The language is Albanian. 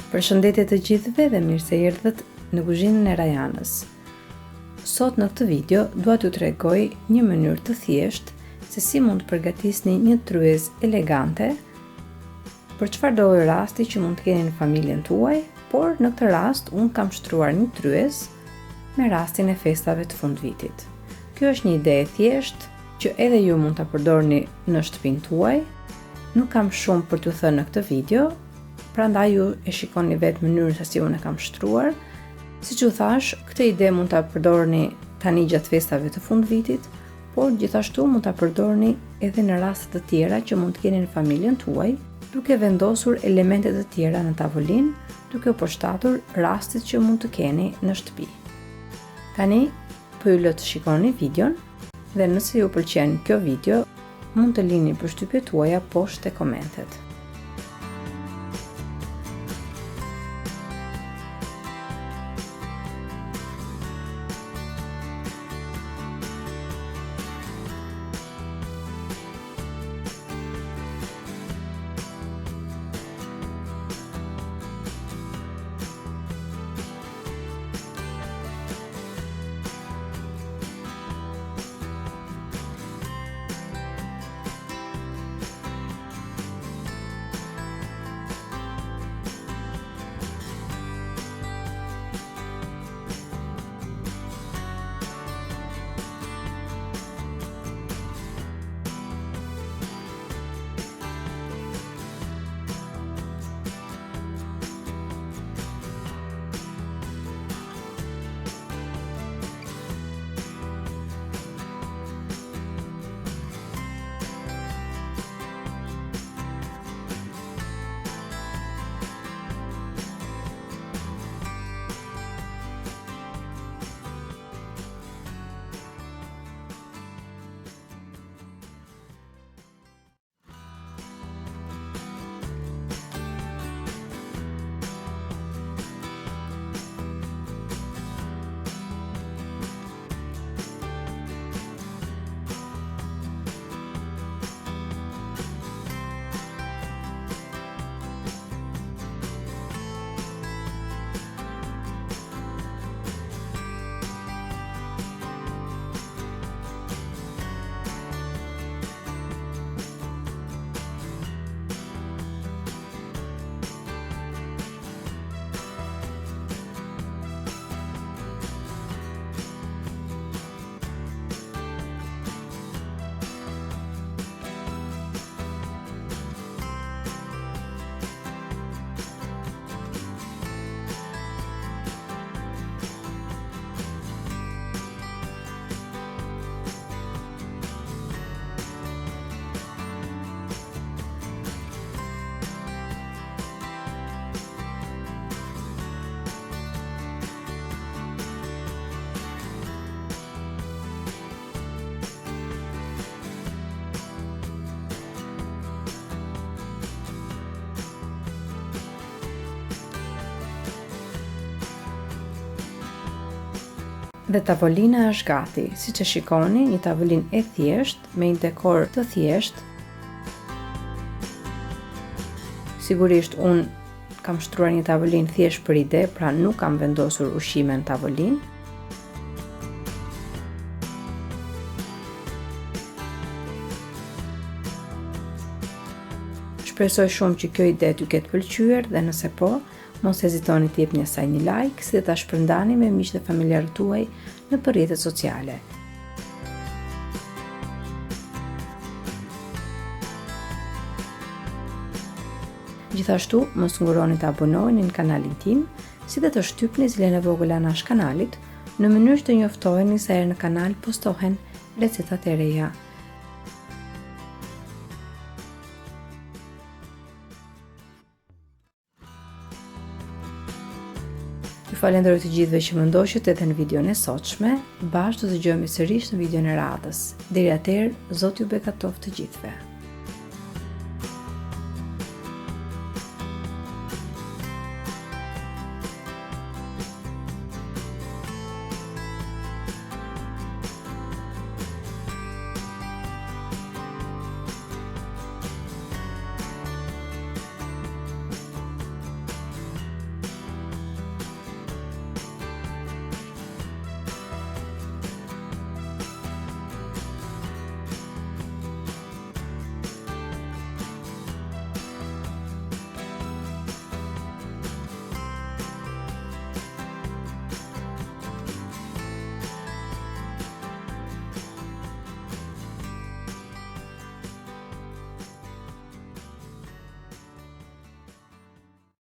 Përshëndetje të gjithëve dhe mirë se erdhët në kuzhinën e Rajanës. Sot në këtë video dua t'ju tregoj një mënyrë të thjeshtë se si mund të përgatisni një tryez elegante për çfarëdo rasti që mund të keni në familjen tuaj, por në këtë rast unë kam shtruar një tryez me rastin e festave të fundvitit. Kjo është një ide e thjeshtë që edhe ju mund ta përdorni në shtëpinë tuaj. Nuk kam shumë për t'ju thënë në këtë video, prandaj ju e shikoni vetë mënyrën se si unë e kam shtruar. Siç u thash, këtë ide mund ta përdorni tani gjatë festave të fundvitit, por gjithashtu mund ta përdorni edhe në raste të tjera që mund të keni në familjen tuaj, duke vendosur elemente të tjera në tavolinë, duke u përshtatur rastit që mund të keni në shtëpi. Tani po ju lë të shikoni videon dhe nëse ju pëlqen kjo video, mund të lini përshtypjet tuaja poshtë te komentet. Dhe tavolina është gati. Siç e shikoni, një tavolinë e thjeshtë me një dekor të thjeshtë. Sigurisht unë kam shtruar një tavolinë thjesht për ide, pra nuk kam vendosur ushqime në tavolinë. Shpresoj shumë që kjo ide t'ju ketë pëlqyer dhe nëse po, mos hezitoni të jepni asaj një like, si dhe ta shpërndani me miqtë dhe familjarët tuaj në rrjetet sociale. Gjithashtu, mos nguroni të abonojeni në kanalin tim, si dhe të shtypni zilen e vogël anash kanalit, në mënyrë të njoftoheni se herë në kanal postohen recetat e reja. Ju falenderoj të gjithëve që më ndoqët edhe në videon e sotshme. Bashkë do të dëgjojmë sërish në videon e radhës. Deri atëherë, Zoti ju bekatoft të gjithëve.